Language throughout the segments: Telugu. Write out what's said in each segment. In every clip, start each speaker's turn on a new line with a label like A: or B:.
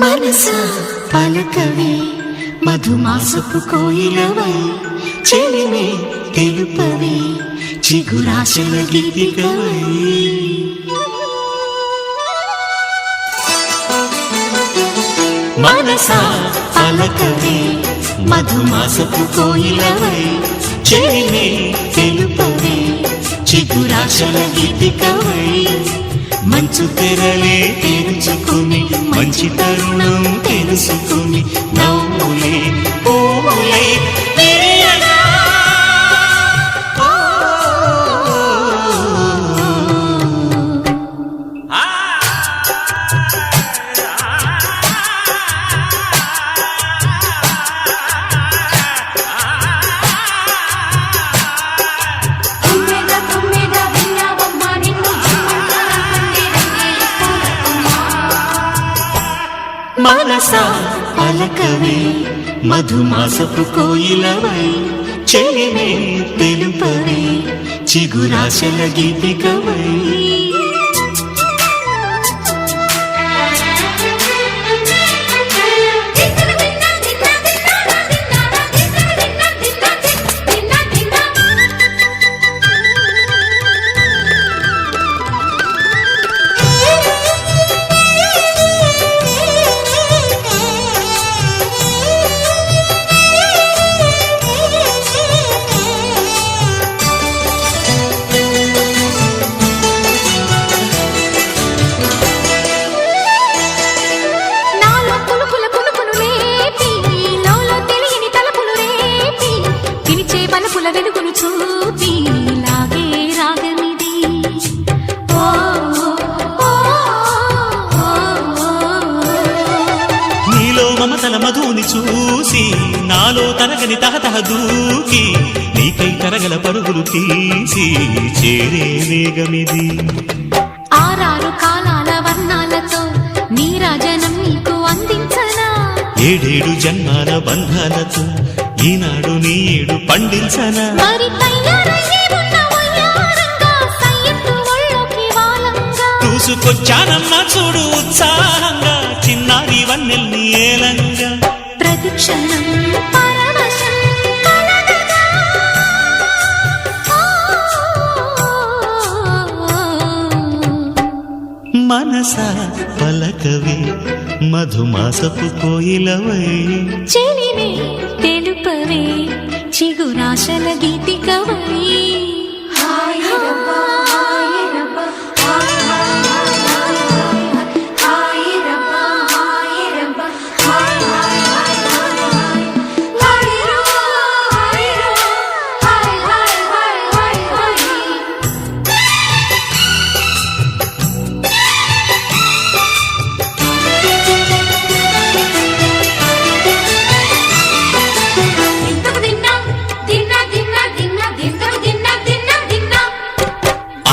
A: మనసా పలకవే మధుమాసపు కోయిలవై చెలిమే తెలుపవే చిగురాశల గీతికవై మనసా పలకవే మధుమాసపు కోయిలవై చెలిమే తెలుపవే చిగురాశల గీతికవై మంచు తెరలే తెరుచుకుని మంచి తరుణం తెలుసుకుని నవ్వులే ఓలే మనసా పలకవే మధుమాసపు కోయిలవై చెలిమే తెలుపవే చిగురాశల గీతికవై వెలుగును చూపి లాగే రాగమిది నీలో మమతల మధుని చూసి నాలో తరగని తహతహ దూకి నీకై తరగల పరుగులు తీసి చేరే వేగమిది ఆరారు కాలాల వర్ణాలతో నీరాజనం నీకు అందించనా ఏడేడు జన్మాల బంధాలతో ఈనాడు నీడు పండించనా చూసుకొచ్చానమ్మా చూడు ఉత్సాహంగా చిన్నారి వన్నెల్ని ఏలంగా ప్రతిక్షణం మనసా పలకవే మధుమాసపు కోయిలవై చెలిమే తెలుపవే చిగురాశల గీతికవై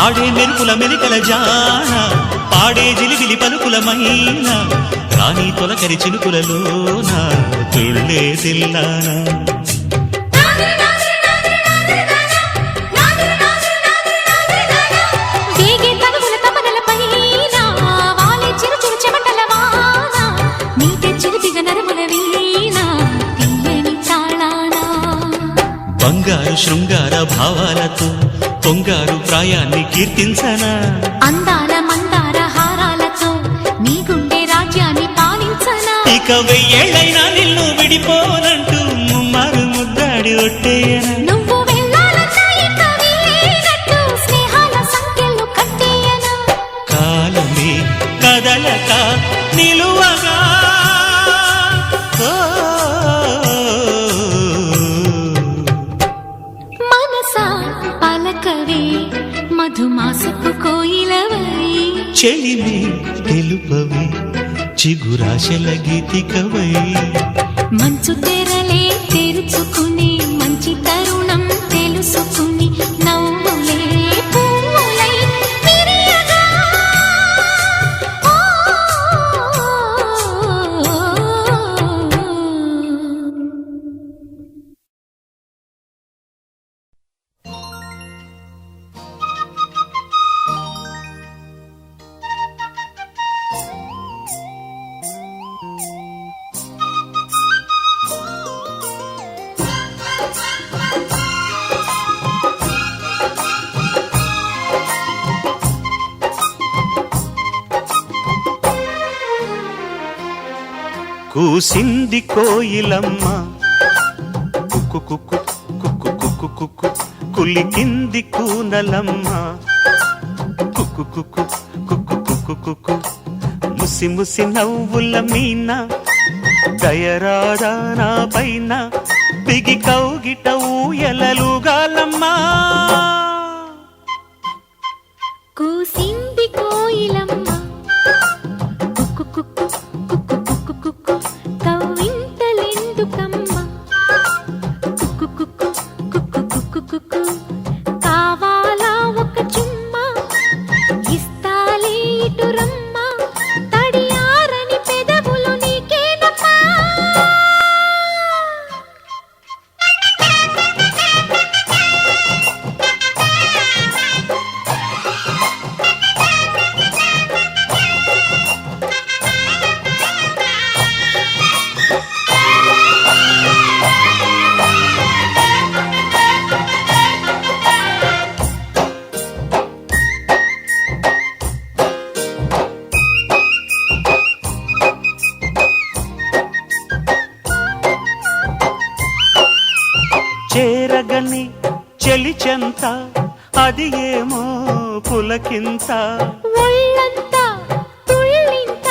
A: ఆడే మెరుపుల మెలికల జాన పాడే జిలిబిలి పలుకుల మైనా రాణి తొలకరి చిలుకులలోన తుళ్ళే తిల్లానా బంగారు శృంగార భావాలతో పొంగారు ప్రాయాన్ని కీర్తించనా అందాల మందార హారాలతో నీ గుండె రాజ్యాన్ని పాలించనా ఇక వెయ్యేళ్ళైనా నిన్ను విడిపోనంటూ ముమ్మారు ముద్దాడి ఒట్టేయనా నువ్వు వెళ్ళాలన్నా ఇక వీలైనట్టు స్నేహాల సంఖ్యలు కట్టేయనా కాలమే కదలక నిలువగా పలకవే మధుమాసపు కోయిలవై చెలిమే తెలుపవే చిగురాశల గీతికవై మంచు తెరలే తెరుచుకుని మంచి తరుణం తెలుసుకుని నవ్వులే పువ్వులై విరియగా కూసింది కోయిలమ్మ కుక్కు కుక్కు కుక్కు కుక్కు కుక్కు కులికింది కూనలమ్మ కుక్కు కుక్కు కుక్కు కుక్కు కుక్కు ముసి ముసి నవ్వుల మీన దయరాదా నా పైన బిగి కౌగిట ఊయలలుగాలమ్మా
B: కూసింది కోయిలమ్మ కుక్కు కుక్కు కుక్కు కుక్కు కుక్కు కవ్వింతలెందుకమ్మ కుక్కు కుక్కు కుక్కు కుక్కు కుక్కు కావాలా ఒక చుమ్మా ఇస్తాలే ఇటు రమ్మ తడియారని పెదవులు నీకేనమ్మా
A: చేరగని చెలిచెంత అది ఏమో పులకింత
B: ఒళ్ళంతా తుళ్ళింత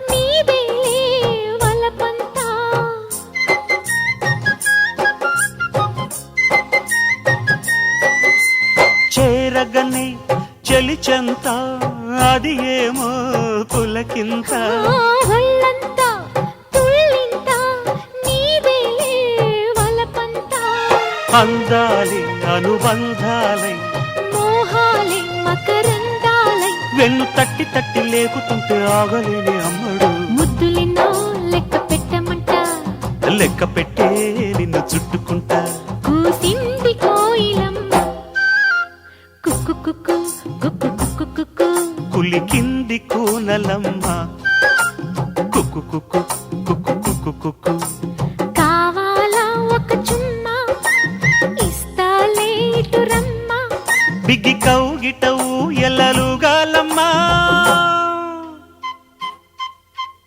B: నీదేలే వలపంతా
A: చేరగని చెలిచెంత అది ఏమో పులకింత
B: ఒళ్ళంతా తుళ్ళింత నీదేలే వలపంతా
A: అందాలి అనుబంధాలై
B: మోహాలే మకరందాలై
A: వెన్ను తట్టి తట్టి లేకుతుంటే ఆగలేని అమ్మడు
B: ముద్దులెన్నో లెక్క పెట్టమంట
A: లెక్క పెట్టే నిన్ను చుట్టుకుంటా
B: కూసింది కోయిలమ్మ కుక్కు కుక్కు కుక్కు కుక్కు కుక్కు
A: కులికింది కూనలమ్మ కుక్కు కుక్కు కుక్కు కుక్కు కుక్కు
B: కావాలా ఒక చుమ్మా ఇస్తాలే ఇటు రమ్మ
A: బిగి కౌగిట ఊయలలుగాలమ్మా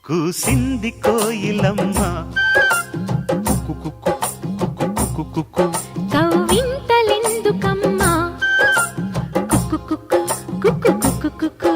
A: కూసింది కోయిలమ్మ కుక్కు కుక్కు కుక్కు కుక్కు కుక్కు
B: కవ్వింతలెందుకమ్మా కుక్కు కుక్కు కుక్కు కుక్కు కుక్కు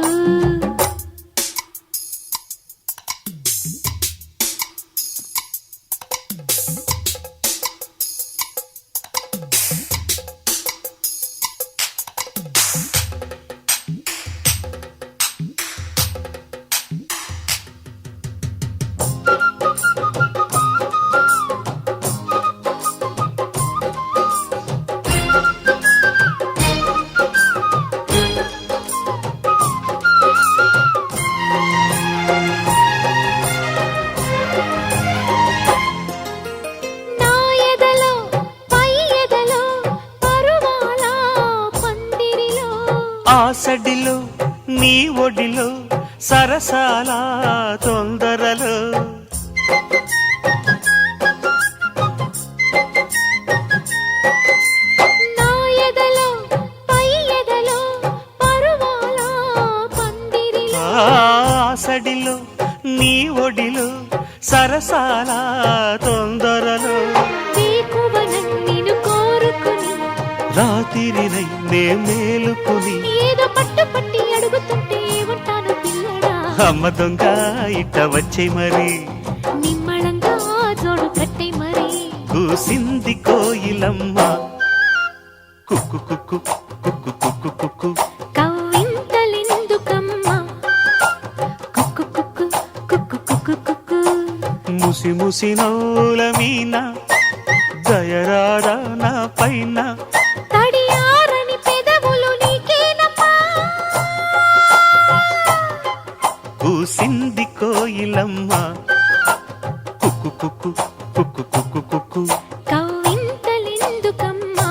B: నా ఎదలో పై ఎదలో పరువాల పందిరిలో
A: ఆసడిలో నీ ఒడిలో సరసాల తొందరలో
B: నా ఎదలో పై ఎదలో పరువాల పందిరిలో
A: ఆసడిలో నీ ఒడిలో సరసాల తొందరలో
B: వేకువనన్నిను కోరుకుని
A: రాత్రినై నే మేలుకుని
B: ఏదో పట్టు పట్టి అడుగుతుంటే ఉంటాను పిల్లడా
A: అమ్మ దొంగ ఇట్ట వచ్చే మరి
B: నిమ్మళంగా జోడు కట్టే మరి
A: కూసింది కోయిలమ్మ కుక్కు కుక్కు కుక్కు కుక్కు కుక్కు
B: కవ్వింతలెందుకమ్మా కుక్కు కుక్కు కుక్కు కుక్కు కుక్కు
A: ముసి ముసి నవ్వుల మీన దయరాదా నా పైన
B: తడియారని పెదవులు నీకేనమ్మా
A: కూసింది కోయిలమ్మ కుక్కు కుక్కు కుక్కు కుక్కు కుక్కు
B: కవ్వింతలెందుకమ్మా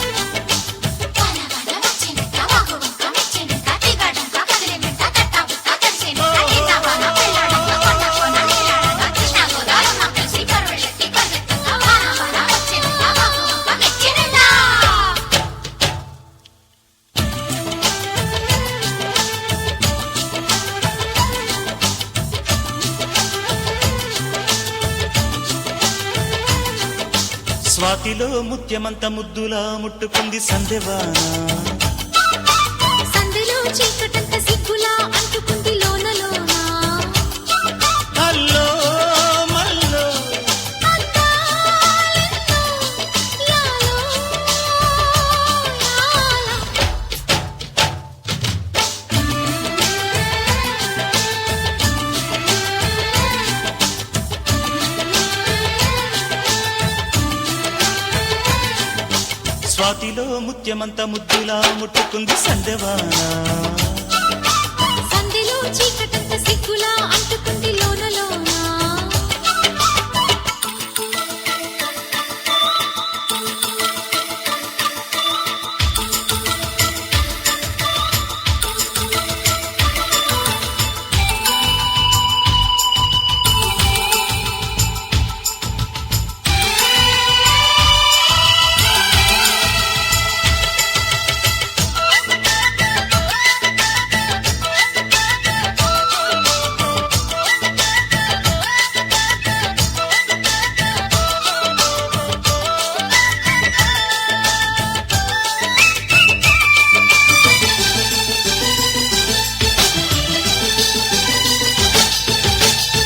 C: వన వన వచ్చినట్ట వాగు వంక మెచ్చినట్ట తిగడంక
A: స్వాతిలో ముత్యమంత ముద్దులా ముట్టుకుంది సందెవాన
B: సందులో చీకటంత సిగ్గులా అంటుకుంది లోన లోన
A: అల్లో మల్లో
B: అందాలెన్నో యాలో యాలా.
A: స్వాతిలో ముత్యమంత ముద్దులా ముట్టుకుంది సందెవాన
B: సందులో చీకటంత సిగ్గులా అంటుకుంది లోన లోన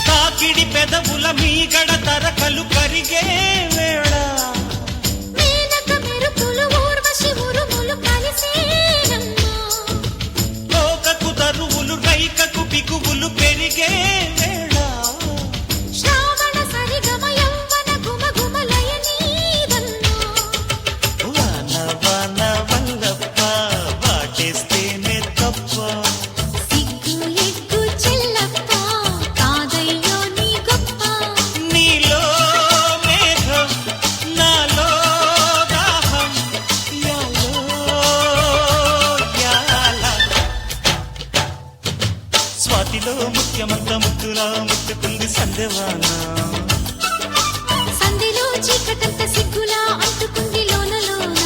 A: తాకిడి పెదవుల మీగడ తరకలు కరిగే వేళ
B: మేనక మెరుపులు ఊర్వశి ఉరుములు కలిసేనమ్మా
A: లోకకు తరువులు రైకకు బిగువులు పెరిగే వేళ
B: శ్రావణ సరిగమ యౌవన గుమగుమలయ నీదన్నా
A: వాన వాన వల్లప్ప వాటేస్తేనే తప్ప
B: సిగ్గు ఎగ్గు చెల్లప్ప కాదయ్యో నీ గొప్ప
A: నీలో మేఘం నాలో దాహం యాలో యాల స్వాతిలో ముత్యమంత ముద్దులా ముట్టుకుంది సందెవాన
B: సంధిలో చీకటంత సిగ్గులా అంటుకుంది లోన లోన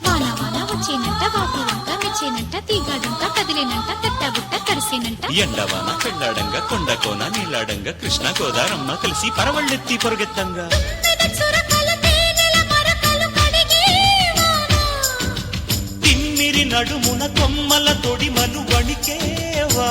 B: వాన వాన వచ్చేనంట వాపు వంక మెచ్చేనంట తీగాడంట కదిలేనంట తట్టబుట్ట కరిసేనంట
A: ఎండవాన పెళ్ళాడంగా కొండ కోన నీలాడంగా కృష్ణ గోదారమ్మ కలిసి పరవళ్ళెత్తి పొరుగెత్తంగా
B: తుమ్మెద చురకలు తేనెల మరకలు కడిగే వాన
A: తిమ్మిరి నడుమున కొమ్మల తొడిమలు వణికేవా